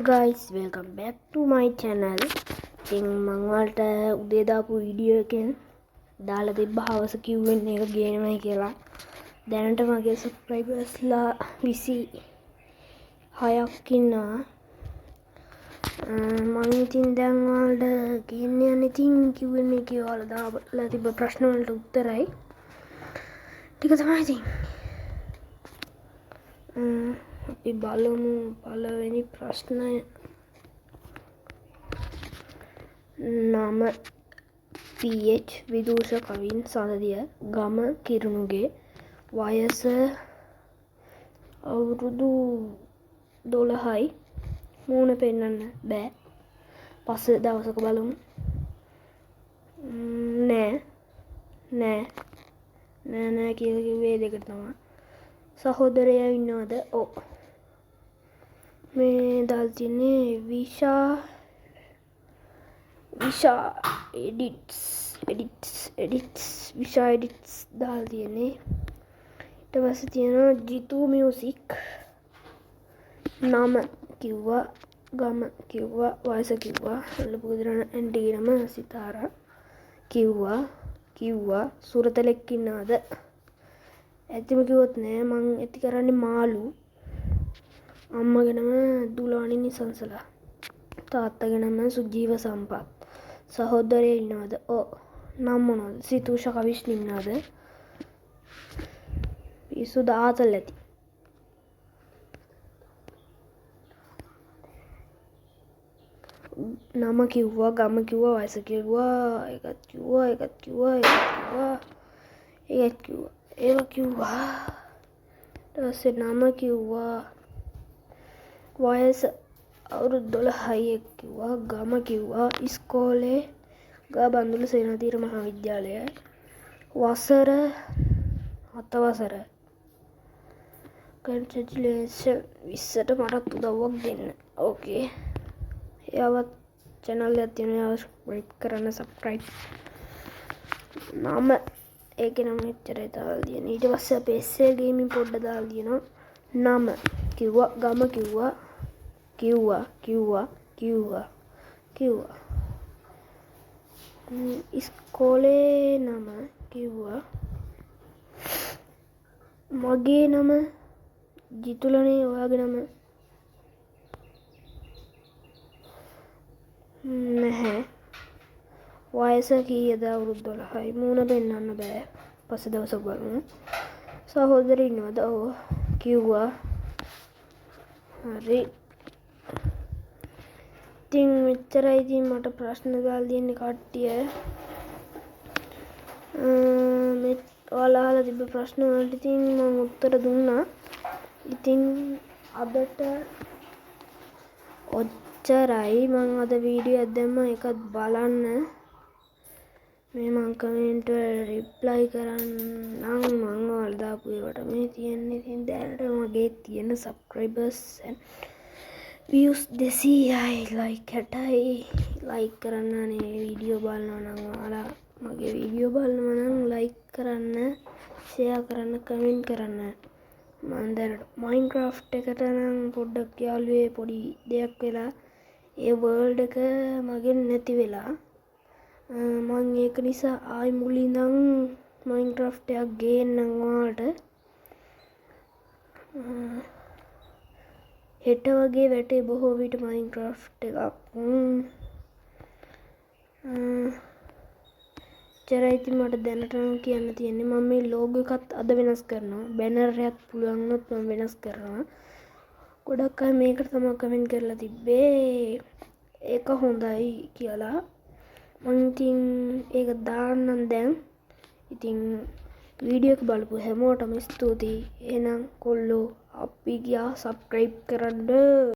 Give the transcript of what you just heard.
guys, welcome back to my channel. ඉතින් මම වලට උදේ දාපු වීඩියෝ එකෙන් දාලා තිබ්බ හවස කිව්වෙන් එක ගේනමයි කියලා. දැනට මගේ subscribersලා 26ක් ඉන්නවා. මම ඉතින් දැන් වලට ගේන්න යන්නේ ඉතින් කිව්වෙන් එකේ ඔයාලා දාලා තිබ්බ ප්‍රශ්න වලට උත්තරයි. ටික තමයි ඉතින්. අපි බලමු පළවෙනි ප්‍රශ්නය. නම PH විදූෂ කවින් සලදිය, ගම කිරුණුගේ, වයස අවුරුදු 12යි. මූණ පෙන්වන්න බෑ. පස්සේ දවසක බලමු. නෑ කියලා කිව්වේ දෙකට තමයි. සහෝදරයා ඉන්නවද? ඔව්. මේ දාලා තියන්නේ විෂා එඩිට්ස් විෂා එඩිට්ස් දාලා තියන්නේ. ඊට පස්සේ තියෙනවා ජිතු මියුසික්. නම කිව්වා, ගම කිව්වා, වයස කිව්වා, ලොකුදරන ඇන්ටි නම සිතාරා කිව්වා සුරතලෙක් ඉන්නවද? ඇත්තම කිව්වොත් නෑ, මං ඇති කරන්නේ මාළු. අම්මගේ නම දුලානි නිසංසලා. තාත්තගේ නම සුජීව සම්පත්. සහෝදරයෝ ඉන්නවද? ඔව්. නම මොනවද? සිතූෂ කවිෂ්ණ ඉන්නවද? පිස්සු දාතල ඇති. නම කිව්වා, ගම කිව්වා, වයස කිව්වා, ඒකත් කිව්වා. ඒවා කිව්වා. ඊට පස්සේ නම කිව්වා, වයස අවුරුදු 12යි කිව්වා, ගම කිව්වා, ඉස්කෝලේ ගබන්දුල සේනාධීර මහාවිද්‍යාලය, වසර 7 වසර. කන්ග්‍රැචුලේෂන් 20ට මටත් උදව්වක් දෙන්න. ඕකේ. එයාවත් channel එකක් තියෙනවා, එයාව සබ්ස්ක්‍රයිබ් කරන්න. සබ්ස්ක්‍රයිබ් නම ඒකේ නම එච්චරයි දාලා තියෙන්නේ. ඊට පස්සේ අපි SL ගේමින් පොඩ්ඩක් දාලා තියෙනවා. නම කිව්වා, ගම කිව්වා. ඉස්කෝලේ නම කිව්වා. මගේ නම ජිතුලනේ. ඔයාගේ නම නැහැ. වයස කීයද? අවුරුදු 12යි. මූණ පෙන්වන්න බෑ. පස්සේ දවසක් බලමු. සහෝදරයෝ ඉන්නවද? ඔව් කිව්වා. හරි. ඉතින් මෙච්චරයි ඉතින් මට ප්‍රශ්න දාලා දෙන්නේ කට්ටිය. ඔයාලා අහලා තිබ්බ ප්‍රශ්න වලට ඉතින් මම උත්තර දුන්නා. ඉතින් අදට ඔච්චරයි. මම අද වීඩියෝ එකක් දැම්මා, ඒකත් බලන්න. මේ මං කමෙන්ට් වල රිප්ලයි කරන්නම් මං ඔයාලා දාපු ඒවට. මේ තියෙන්නේ ඉතින් දැනට මගේ තියෙන සබ්ස්ක්‍රයිබර්ස් and views 200යි. ලයික් 60යි. ලයික් කරන්න නේ වීඩියෝ බලනවා නම්. ඔයාලා මගේ වීඩියෝ බලනවා නම් ලයික් කරන්න, ෂෙයා කරන්න, කමෙන්ට් කරන්න. මම දැනට මයින්ක්‍රාෆ්ට් එකට නම් පොඩ්ඩක් යාළුවේ පොඩි දෙයක් වෙලා ඒ වර්ල්ඩ් එක මගෙන් නැති වෙලා. මම ඒක නිසා ආයි මුලින්දන් මයින්ක්‍රාෆ්ට් එකක් ගේන්නම් ඔයාලට. හෙට වගේ වැටේ බොහෝ විට මයින්ක්‍රාෆ්ට් එකක්. ඉතින් මට දැනට නම් කියන්න තියෙන්නේ, මම මේ ලෝගෝ එකත් අද වෙනස් කරනවා. බැනර් එකත් පුළුවන් වුණොත් මම වෙනස් කරනවා. ගොඩක් අය මේකට තමයි කමෙන්ට් කරලා තිබ්බේ ඒක හොඳයි කියලා. මම ඉතින් ඒක දාන්නම් දැන්. ඉතින් වීඩියෝ එක බලපු හැමෝටම ස්තුතියි. එහෙනම් කොල්ලෝ අපි ගියා. සබ්ස්ක්‍රයිබ් කරන්න.